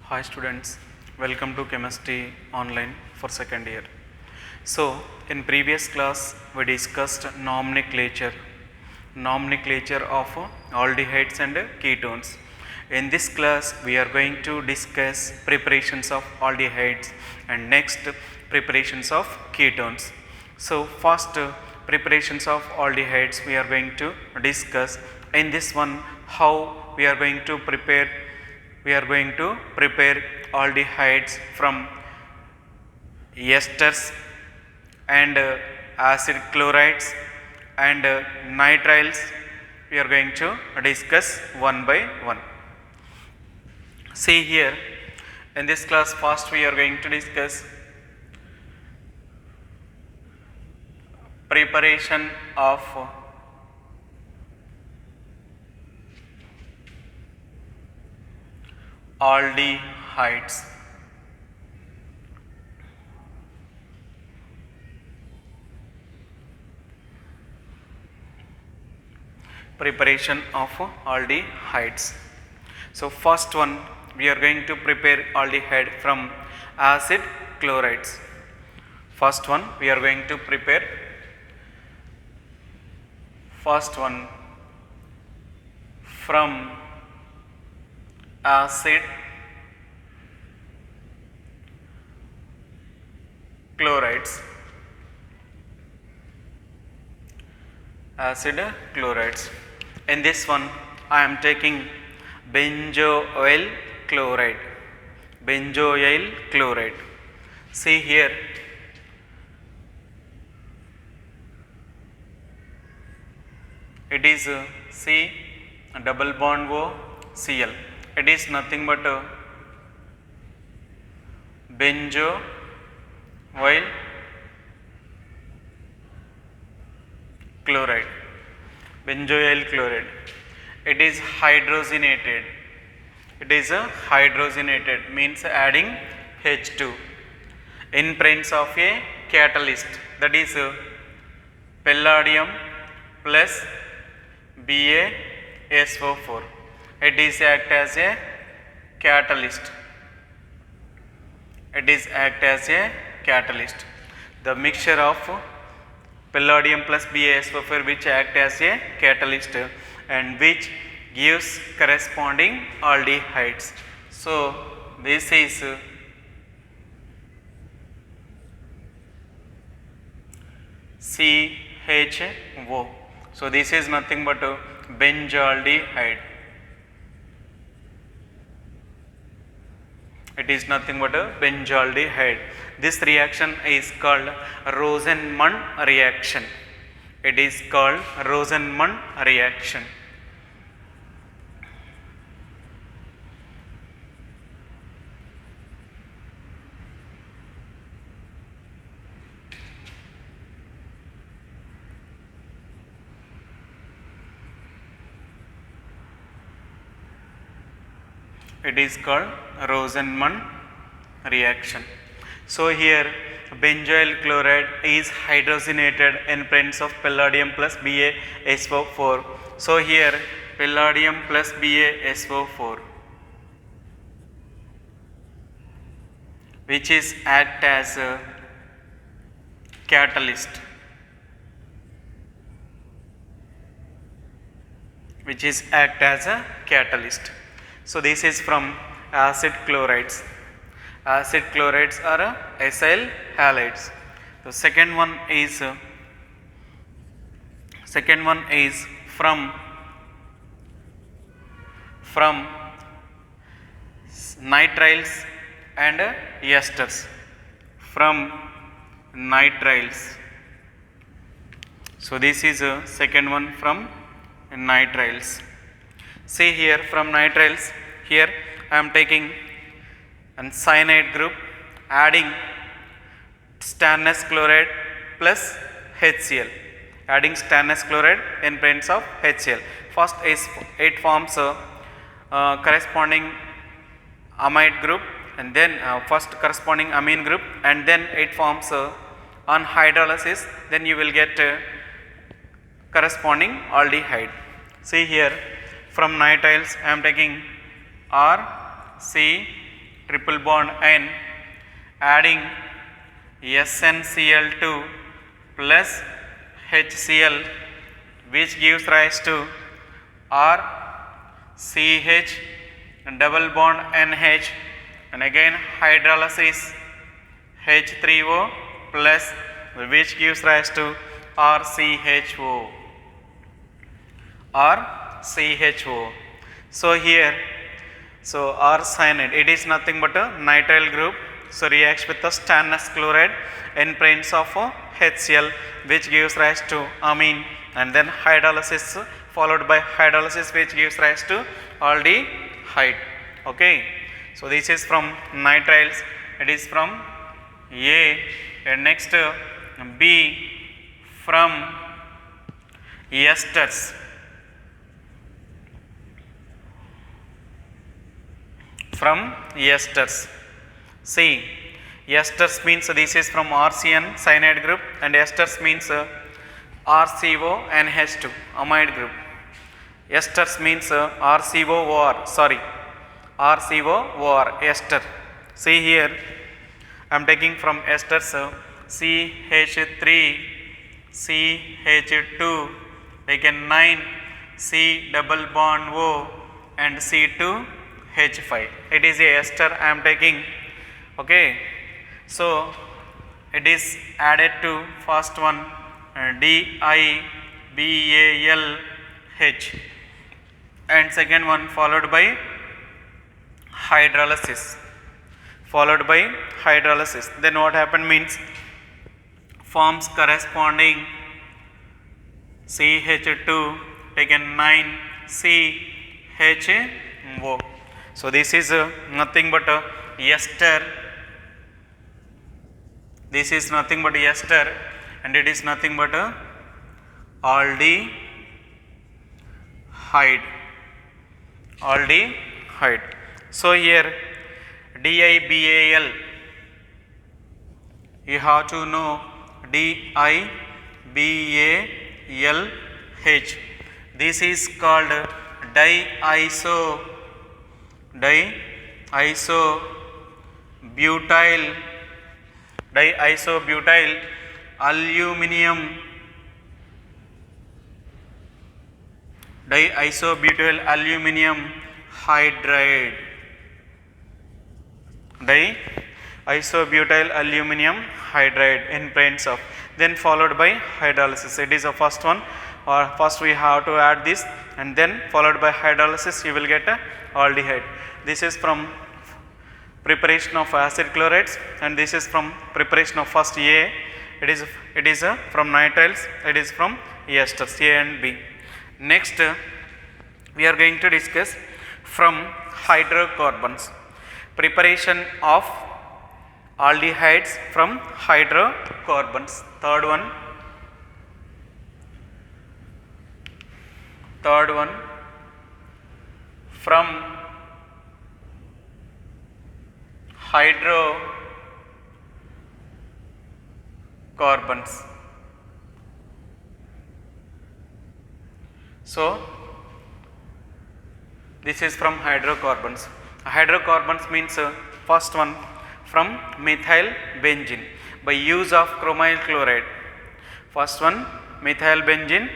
Hi students, welcome to chemistry online for second year. So in previous class we discussed nomenclature of aldehydes and ketones. In this class we are going to discuss preparations of aldehydes and next preparations of ketones. So first preparations of aldehydes we are going to discuss. In this one how we are going to prepare aldehydes from esters and acid chlorides and nitriles. We are going to discuss one by one. See here, in this class first we are going to discuss preparation of aldehydes. Preparation of aldehydes. So first one we are going to prepare aldehyde from acid chlorides. First one we are going to prepare from acid chlorides. In this one I am taking benzoyl chloride. See here, it is C double bond O Cl. It is nothing but benzoyl chloride. It is hydrogenated. Means adding H2 in presence of a catalyst, that is palladium plus BaSO4. It is act as a catalyst. The mixture of palladium plus BaSO4 which act as a catalyst and which gives corresponding aldehydes. So this is CHO. So this is nothing but benzaldehyde. It is nothing but a benzaldehyde. This reaction is called Rosenmund reaction. It is called Rosenmund reaction. It is called Rosenmund reaction. So here benzoyl chloride is hydrogenated in presence of palladium plus BaSO4. So here palladium plus BaSO4 which is act as a catalyst, So this is from acid chlorides. Acid chlorides are acyl halides. The second one is from nitriles and esters. So this is second one from nitriles. See here, from nitriles, here I am taking an cyanide group adding stannous chloride plus HCl. In presence of HCl. First is it forms a corresponding amide group and then first corresponding amine group and then it forms on hydrolysis, then you will get corresponding aldehyde. See here, from nitriles I am taking RCO triple bond N, adding SnCl2 plus HCl, which gives rise to RCH double bond NH, and again hydrolysis H3O plus, which gives rise to RCHO. So here, so R cyanide, it is nothing but a nitrile group. So reacts with the stannous chloride in presence of HCl, which gives rise to amine, and then hydrolysis followed by hydrolysis, which gives rise to aldehyde. Okay, so this is from nitriles, it is from A, and next B from esters. From esters, see, esters means this is from RCN cyanide group, and esters means RCO NH2 amide group. Esters means RCOOR, sorry, RCOOR ester. See here, I am taking from esters CH3 CH2, again 9 C double bond O and C2H5. It is a ester I am taking. Okay, so it is added to first one DIBALH, and second one followed by hydrolysis. Then what happened means, forms corresponding CH2 taken 9 CHO. So this is nothing but a ester. This is nothing but ester, and it is nothing but a aldehyde. So here DIBAL, you have to know DIBALH. This is called diisobutyl aluminum hydride. Diisobutyl aluminum hydride in presence of, then followed by hydrolysis. It is the first one, or first we have to add this, and then followed by hydrolysis you will get a aldehyde. This is from preparation of acid chlorides, and this is from preparation of first A. It is from nitriles, it is from esters A and B. Next we are going to discuss from hydrocarbons, preparation of aldehydes from hydrocarbons. Third one from hydrocarbons. So this is from hydrocarbons. Hydrocarbons means first one from methyl benzene by use of chromyl chloride. First one, methyl benzene,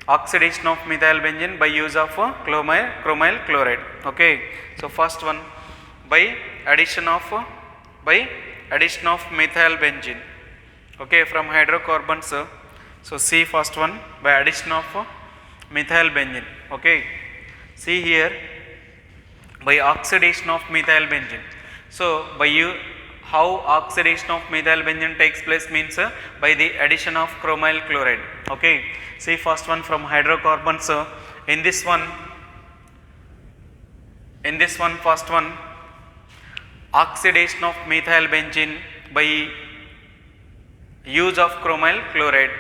oxidation of methyl benzene by use of chromyl chloride. Okay, so first one by addition of methyl benzene. Okay, from hydrocarbons. So see first one by addition of methyl benzene. Okay, see here by oxidation of methyl benzene. So by how oxidation of methyl benzene takes place means by the addition of chromyl chloride. Okay, see first one from hydrocarbons. In this one first one, oxidation of methyl benzene by use of chromyl chloride.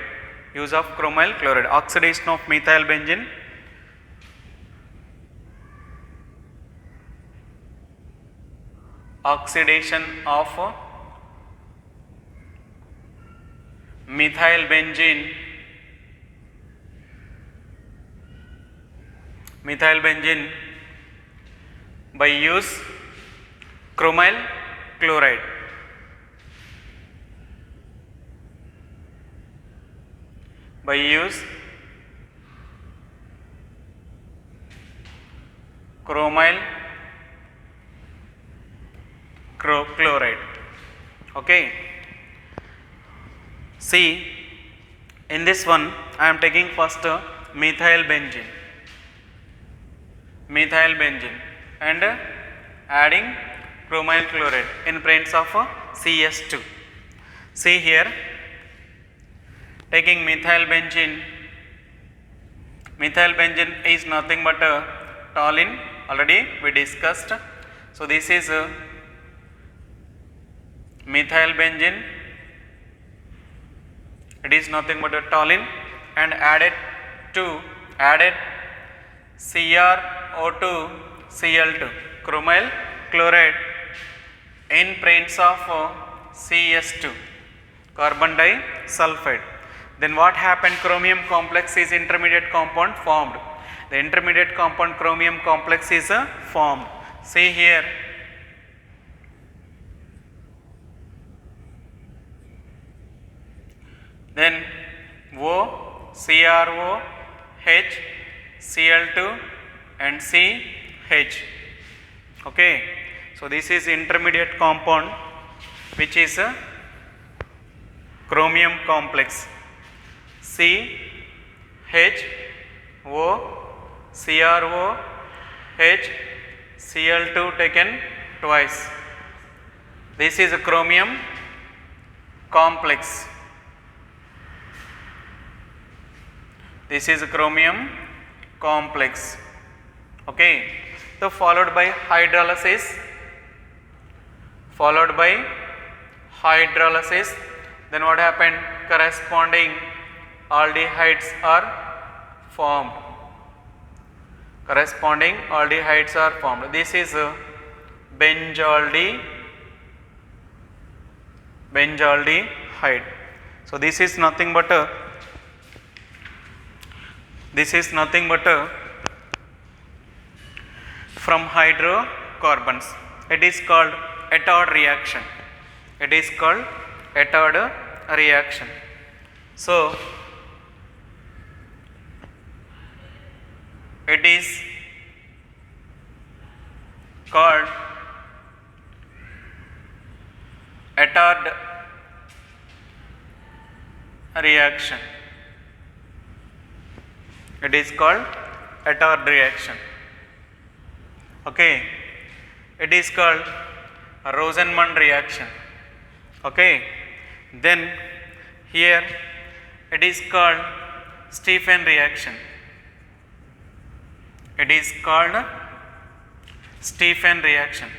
Oxidation of methyl benzene oxidation of methyl benzene by use chromyl chloride. By use chromyl chloride. Okay. See, in this one I am taking first methyl benzene and adding chromyl chloride in presence of CS2. See here, taking methyl benzene is nothing but toluene, already we discussed. So this is methyl benzene, it is nothing but a toluene, and added CrO2 Cl2 chromyl chloride in presence of CS2 carbon disulfide. Then what happened? Chromium complex is intermediate compound formed. The intermediate compound chromium complex is formed. See here, then O, CrO, H, Cl2 and CH. Okay. So this is intermediate compound which is a chromium complex. C, H, O, CrO, H, Cl2 taken twice. This is a chromium complex. This is a chromium complex. Okay. So followed by hydrolysis. Then what happened? Corresponding aldehydes are formed. This is benzaldehyde. So this is nothing but from hydrocarbons. It is called Attard reaction. So it is called Attard reaction. Okay. It is called Rosenman reaction. Okay. Then here it is called Stephen reaction. It is called Stephen reaction.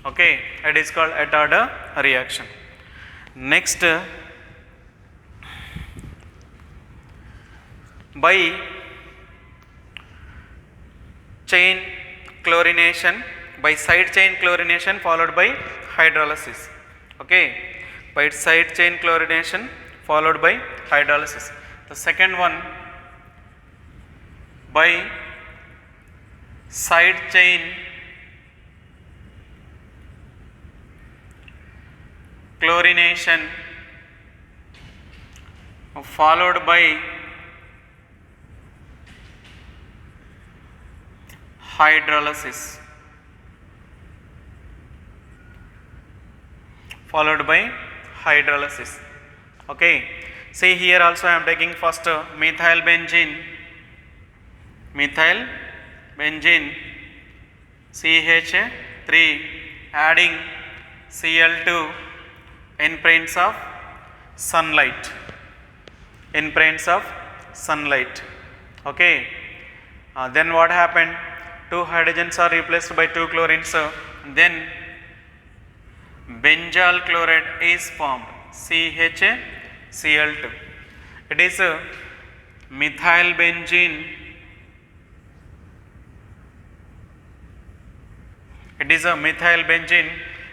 Okay, it is called Attard reaction. Next, by chain chlorination, by side chain chlorination followed by hydrolysis. Okay, by side chain chlorination followed by hydrolysis. The second one, by side chain chlorination followed by hydrolysis. Okay. See here also I am taking first methyl benzene CH3 adding Cl2 in presence of sunlight. Okay. Then what happened? 2 hydrogens are replaced by 2 chlorines. Then benzyl chloride is formed, CHCl2. It is methyl benzene.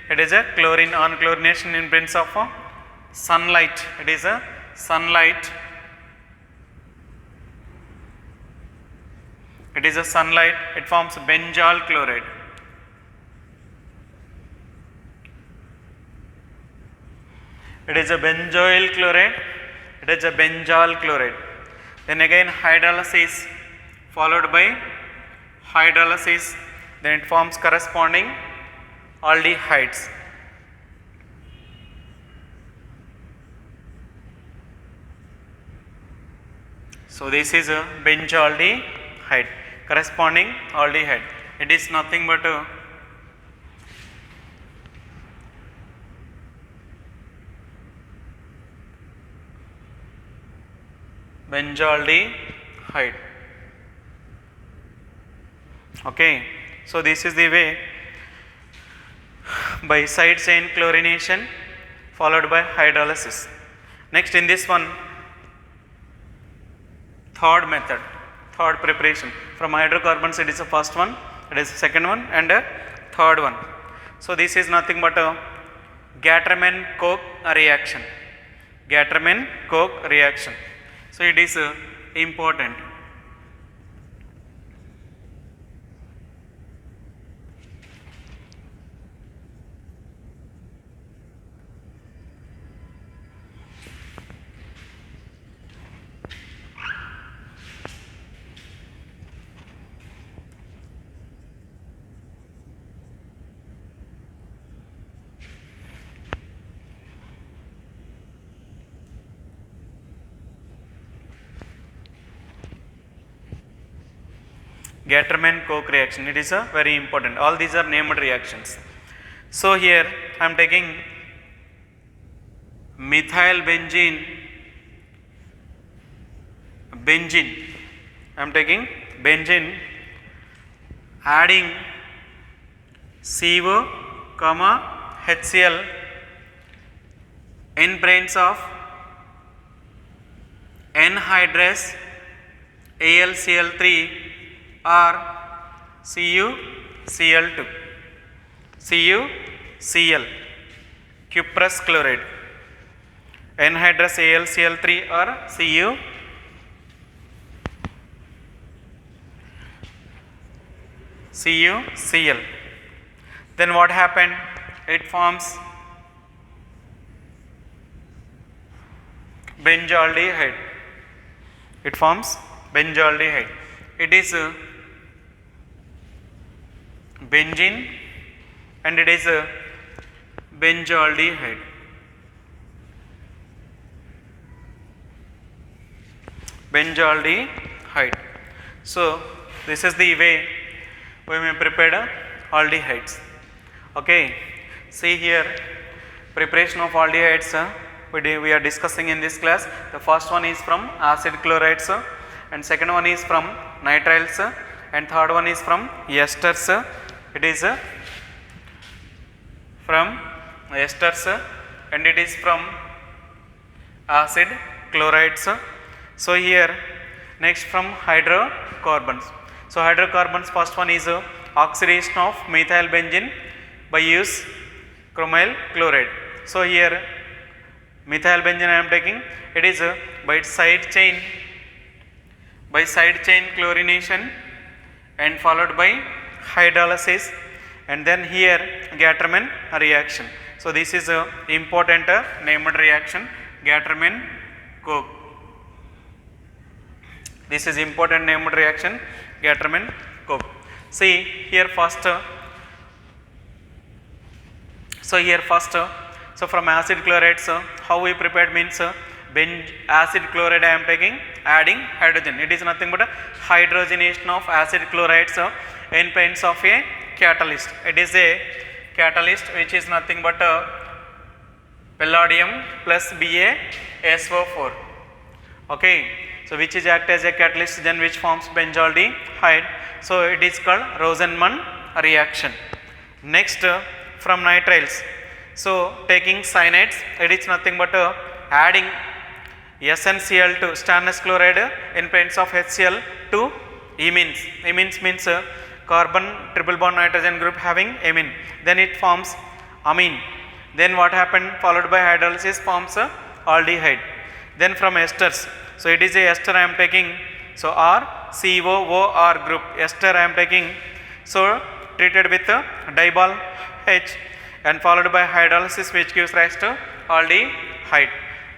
It is a chlorine on chlorination in presence of sunlight. It is a sunlight. It is a sunlight. It forms benzyl chloride. It is a benzoyl chloride. It is a benzyl chloride. Then again hydrolysis followed by hydrolysis. Then it forms corresponding aldehydes. So this is a benzaldehyde, corresponding aldehyde. It is nothing but a benzaldehyde. Okay, so this is the way by side chain chlorination followed by hydrolysis. Next, in this one, third method, third preparation. From hydrocarbons, it is the first one, it is the second one, and a third one. So this is nothing but a Gattermann-Koch reaction. Gattermann-Koch reaction. So it is important. Gattermann-Koch reaction, it is a very important. All these are named reactions. So here I am taking methyl benzene, I am taking benzene, adding CO, HCl in presence of anhydrous AlCl3 or CuCl2, CuCl, cuprous chloride, anhydrous AlCl3 or CuCl. Then what happened? It forms benzaldehyde. It forms benzaldehyde. It is benzene and it is a benzaldehyde. Benzaldehyde. So this is the way we may prepare aldehydes. Okay, see here, preparation of aldehydes we are discussing in this class. The first one is from acid chlorides and second one is from nitriles and third one is from esters. It is from esters and it is from acid chlorides. So here next from hydrocarbons. So hydrocarbons, first one is oxidation of methyl benzene by use chromyl chloride. So here methyl benzene I am taking, it is by side chain chlorination and followed by hydrolysis and then here Gattermann reaction. So this is a important named reaction, Gattermann-Koch. This is important named reaction, Gattermann-Koch. See here first, so from acid chlorides, how we prepared means acid chloride I am taking, adding hydrogen. It is nothing but a hydrogenation of acid chlorides in presence of a catalyst. It is a catalyst which is nothing but a palladium plus BaSO4. Okay, so which is act as a catalyst, then which forms benzaldehyde. So it is called Rosenmann reaction. Next from nitriles, so taking cyanides, it is nothing but adding SnCl2 stannous chloride in presence of HCl to imines. Imines means carbon triple bond nitrogen group having imine. Then it forms amine. Then what happened? Followed by hydrolysis forms a aldehyde. Then from esters, so it is a ester I am taking, so R COOR group ester I am taking, so treated with diol H and followed by hydrolysis which gives rise to aldehyde.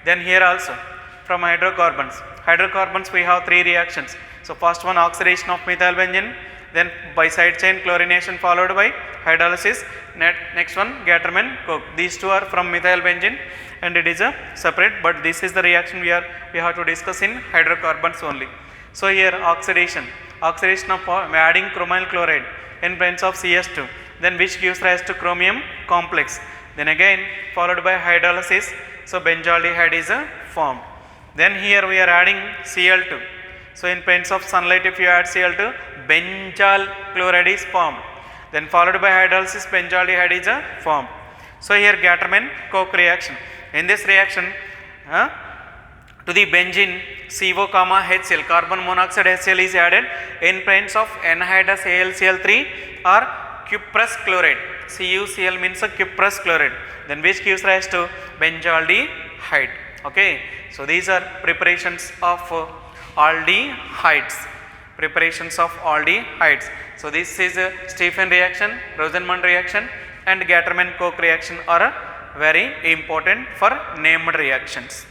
Then here also from hydrocarbons we have three reactions. So first one oxidation of methyl benzene, then by side chain chlorination followed by hydrolysis. Next one Gattermann coke. These two are from methyl benzene and it is a separate, but this is the reaction we have to discuss in hydrocarbons only. So here oxidation of adding chromyl chloride in presence of CS2, then which gives rise to chromium complex. Then again followed by hydrolysis, so benzaldehyde is formed. Then here we are adding Cl2. So in presence of sunlight, if you add Cl2, benzyl chloride is formed. Then followed by hydrolysis, benzaldehyde is formed. So here Gattermann coke reaction. In this reaction, to the benzene CO, HCl, carbon monoxide HCl is added in presence of anhydrous AlCl3 or cuprous chloride. CuCl means a cuprous chloride, then which gives rise to benzaldehyde. Okay, so these are preparations of aldehydes. So this is a Stephen reaction, Rosenmund reaction and Gattermann coke reaction are very important for named reactions.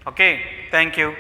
Okay, thank you.